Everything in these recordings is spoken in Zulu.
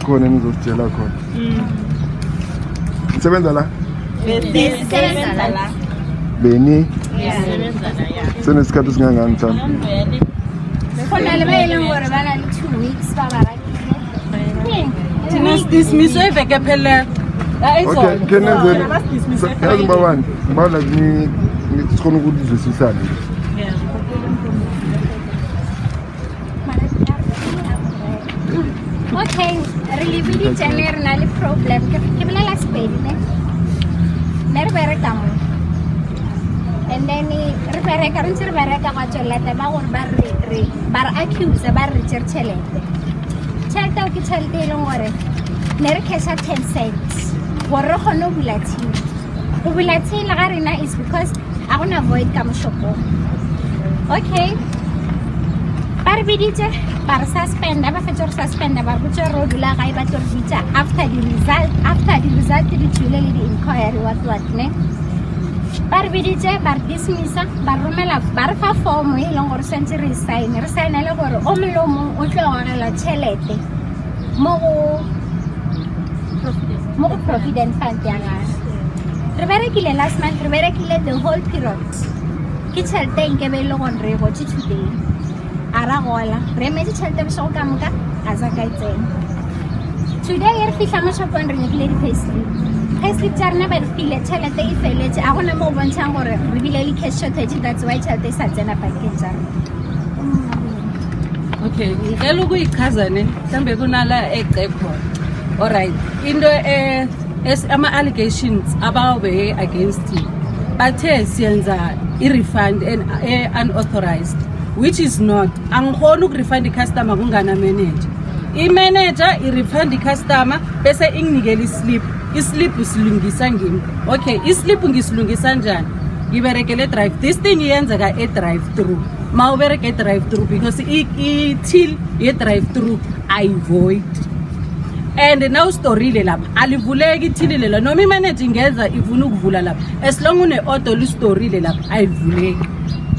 khona engizositshela khona. Nisebenza la? Sisebenza la. Beni? Sisebenza la, ya. Senesikhathi singangani mthana? Khona lebayele ngore bana 2 weeks babarakile. Thina sidismiswe iveke epheleyo. Okay, kenenzeni. Yazi mbawani, mbawula sikhona ukuzwisisana. Okay, really general problem. Ke bolela Spain ne. Ne re bereka mo. And then re bereka re bereka ga tšhelete ba gore ba re accuse ba re tšhelete. Tšhelete o ke tšhelete e leng gore ne re casha 10 cents. Gore re kgone go bula till. Go bula till ga rena is because I want to avoid ka mo shopong. Okay. Bar biditse bar suspend ba fetsa re suspend ba botse ro dula ga ba tlo bitsa after the result di tswile le di inquiry what ne bar biditse bar dismissa bar romela bar fa form e leng gore sentse re sign le gore o molomo o tlo gorela tšhelete mo provident fund ya ga re berekile last month re berekile the whole period ke tšhelete nke be le gore re go today Aragola, remedi tšhelete bosego ka moka a za ka itseng. Today re fihla mo shopong re nyekile di payslip tša rena ba re file tšhelete e feletse a gona mo o bontšhang gore re bile le cash shortage that's why tšhelete e sa tsena bankeng tša rena. Okay, ngicela ukuyichaza ne mhlambe kunala ecekho. Alright, into ama-allegations abawe against you bathe siyenza i-refund unauthorized, which is not. Angikhona ukurefund i-customer kungana manager. I-manager i-refund i-customer bese inginikela i-slip usilungisa ngimi. Okay, i-slip ngisilungisa njani? Ngiberekele drive. This thing iyenzeka e-drive through. Ma ubereke e-drive through because i-till ye-drive through ayivoid. And now storile lapha alivuleki ithili lela noma i-manager ingeza ifuna ukuvula lapha as long une-order lu-storile lapha ayivuleki.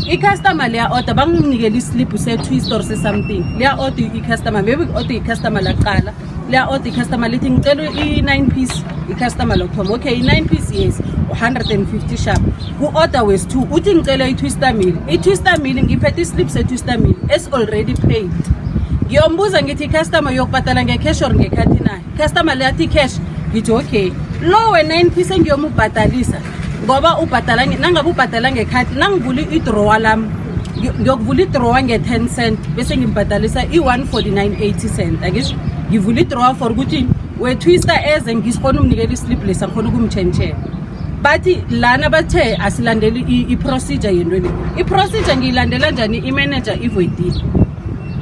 I-customer leya order banginikela i-slip se-twist or se-something leya order i-customer maybe order i-customer laqala leya order i-customer lithi ngicela i-9 piece i-customer lokuthoma okay i-9 piece yes 150 sharp ku-order wes-2 uthi ngicela i-twister meal ngiphethe i-slip se-twister meal as already paid. Ngiyombuza ngithi i-customer yokubhatala nge-cash or ngekhathi na customer leyathi cash ngithi okay lowe 9 piece engiyomubhatalisa ngoba ubhatala nangabe ubhatala ngekhathi nangivula i-drawer lami ngiyokuvula i-drawer nge-10 cent bese ngimbhatalisa i-149.80 cent akisho ngivula i-drawer for ukuthi we-twister eze ngisikhona umnikela i-slip lesa ngikhona ukumtshentshela bathi lana bathe asilandeli i-procedure yentweni i-procedure ngiyilandela njani i-manager ivoidile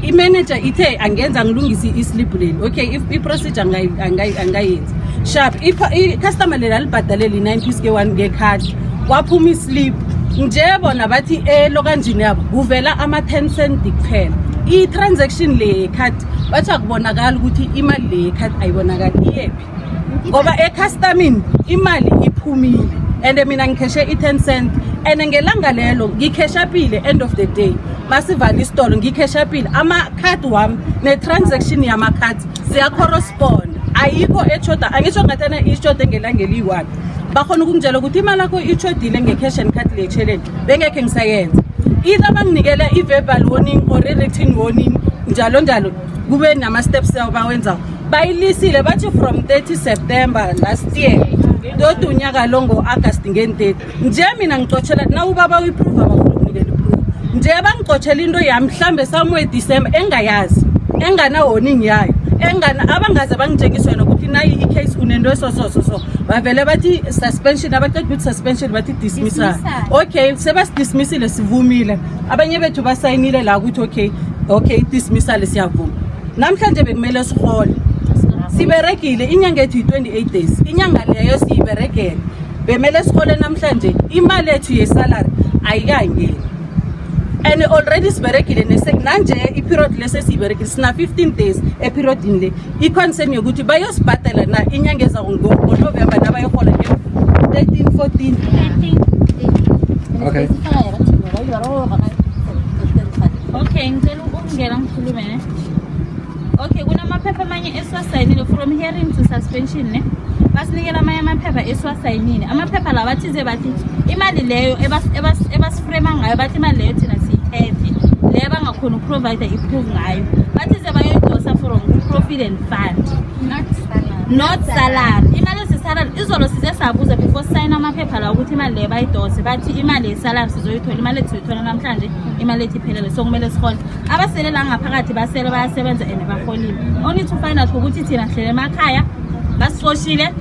i-manager ithe angenza ngilungise i-slip leli okay i-procedure angayenzi sharp i-customer lela libhadalele i-9 piece ke-1 ngekhadi waphuma i-slip nje bona bathi lokanjini yabo kuvela ama-10 cent kuphela i-transaction le yekhadi bathi akubonakala ukuthi imali le yekhadi ayibonakali iyephi ngoba e-customini imali iphumile and mina ngikheshe i-10 cent and ngelanga lelo ngikheshapile end of the day masivala isitolo ngikheshapile ama-card wami ne-transaction yama-cards ziya-correspond ayikho echoda angisho ngathana ishoda ngelanga eliyi-1 bakhona ukungitshela ukuthi imali yakho ichodile nge-cash and card le-challenge bengekhe ngisayenza either banginikela i-verbal warning or i-written warning njalo njalo kube nama-steps yabo bawenzako bayilisile bathi from 30 September last year doti unyaka lo ngo-August nge-30 nje mina ngicotshela na ubaba uyiprove abafuna ukunikela iprove nje bangicotshela into yami mhlambe somewhere December engayazi engana-warning yayo abangaze bangitshengiswe nokuthi nayi i-case unento so bavele bathi suspension abaqeda ukuthi suspension bathi dismissal okay sebasidismissile sivumile abanye bethu basayinile la ukuthi okay dismissal siyavuma namhlanje bekumele sihole siberekile inyanga ethu yi-28 days inyanga leyo siyiberekele bemele sihole namhlanje imali ethu yesalary ayikangeni and already siberekile nanje i-period lese siyiberekile sina 15 days eperiodini le i-concern yokuthi bayosibhatala na inyanga ezako ngoNovember nabayohola nge-13 14 okay okay ngicela ukungena ngikhulume Okay, kunamaphepha amanye esiwasayinile from hearing to suspension ne basinikela amanye amaphepha esiwasayinile amaphepha la bathize bathi imali leyo ebasiframe ngayo bathi imali leyo thina siyithethe leyo bangakhona ukuprovide i-proof ngayo bathize bayoyidosa from provident fund not salary imali yesalary izolo size sabuza before sign amaphepha la ukuthi imali leyo bayidose bathi imali yesalary sizoyithola imali sizoyithola namhlanje imali ethiphelele so kumele sikhole abasele la ngaphakathi basele bayasebenza and baholile only to find out ukuthi thina hlele emakhaya basifoshile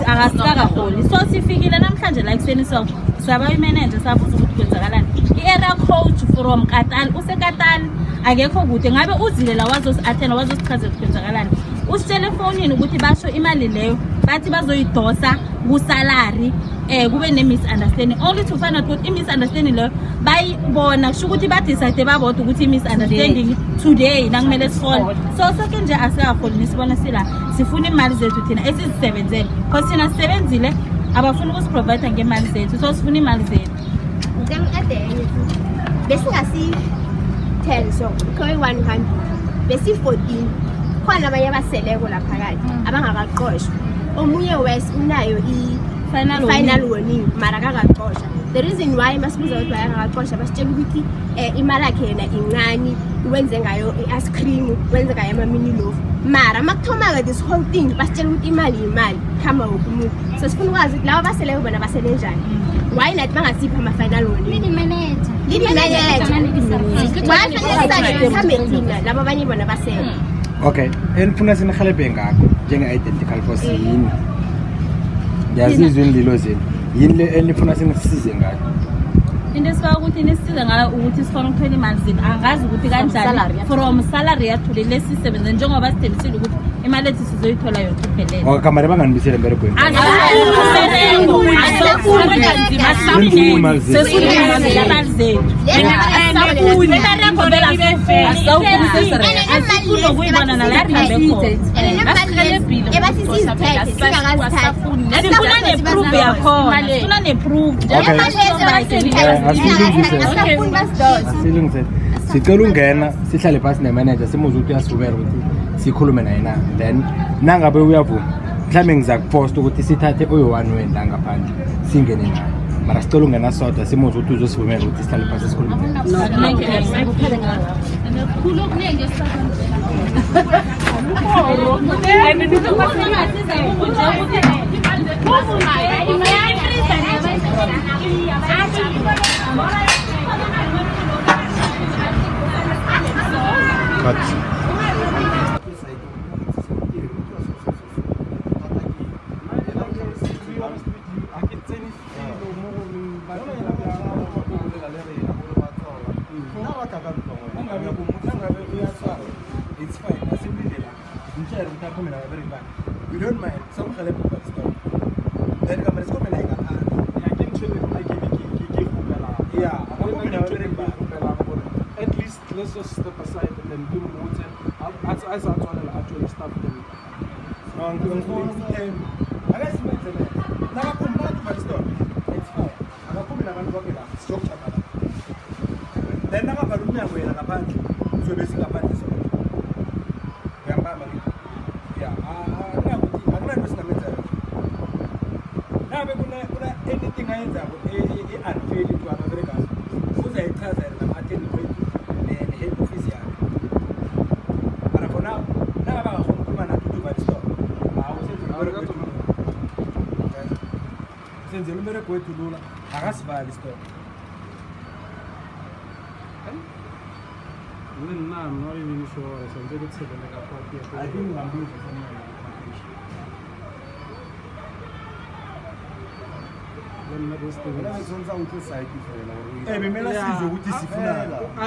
akasikakaholi so sifikile namhlanje la kuseni so saba imanager sabuza ukuthi kwenzakalani i-area coach from Katali useKatali akekho kude ngabe uzile la wazosi-attend wazosichazela kwenzakalani usitshele efonini ukuthi basho imali leyo bathi bazoyidosa kusalary kube ne-misunderstanding only to find out ukuthi i-misunderstanding leyo bayibona kusho ukuthi badecide babodwa ukuthi i-misunderstanding today nakumele sihole so soke nje asikaholi nisibona sila sifuna imali zethu thina esizisebenzele because thina sisebenzile abafuna ukusiprovide ngemali zethu so sifuna imali zethu then at the end besingasi-10 so koyi-1 country besi-14 khona abanye abaseleko laphakathi abangakaqoshwa omunye unayo i-final warning mara kakaqosha the reason why masibuza ukuthi bayangakaqosha basitshela ukuthi imali yakhe yena incane wenze ngayo i-ice cream wenze ngayo ama-mini loaf mara makuthoma-ke this whole thing basitshela ukuthi imali yimali khamba wokumuntu so sifuna ukwazi ukuthi laba baseleko bona basele njani why nathi bangasiphi ama-final warning lidimanejamethina laba abanye bona basele okay enifuna sinihelebhe ngakho njenge-identical force yini ngiyazizwa inlilo zenu yini le enifuna sinisize ngayo into esifaka ukuthi nisisize ngayo ukuthi sifuna ukuthola imali zethu angazi ukuthi kanjani from salary yathu le lesisebenze njengoba sithembisile ukuthi imali ethu sizoyithola yonke iphelele kamare banganibisele emberegweni asilungise sicela ungena sihlale phasi nemanager simuze ukuthi uyasivubela ukuthi sikhulume naye na then nangabe uyavuma mhlawumbe ngiza kuposta ukuthi sithathe oyi-1 wenda ngaphandle singene naye mara sicela ungena sodwa simuze ukuthi uzosivumela ukuthi sihlale phasi sikhulume It's fine. I simply did that. You don't mind. Some help with stuff. Then come and come and at least let's just step aside and then do more. As actually start them. Then I have a room where I have so basically a bunch of yeah, I'm not anything I enter unfair to America. Who's a cousin and attend the head officer. But for now, now about home command to do my stuff. I was very good to know. Since the number going to do, I asked by the store. I'm not even sure. So I'm going to say like a party. I think I'm doing something like that. I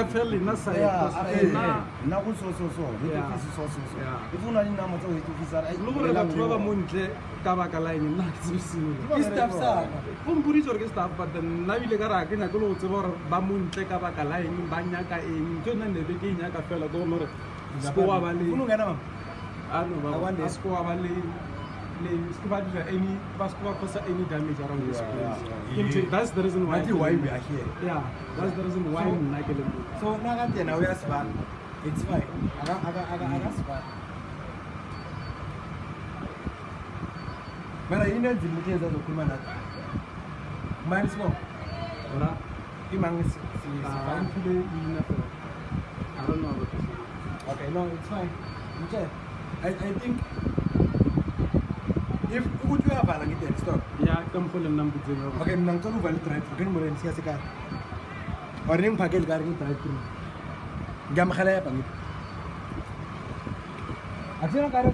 fell in that side. But then now you get a any basketball cause any damage around this place. That's the reason why we are here. Yeah, that's the reason why we like it. So now we are It's fine. Akasifani. Mara yini enzima ukuthi ezazokhuluma nathi. Manje sibona. Ora, Imang si I'm today nothing. I don't know about this. Okay, no, it's fine. Okay. I think if ukuthi uyavala ngideni stop. Yeah, come full and number zero. Okay, mina ngicela uvale drive through. Keni mureni siya sekaya. Or ngiphakele kari ngi drive through. Ngiyamhelebha ngithi. Akusina kari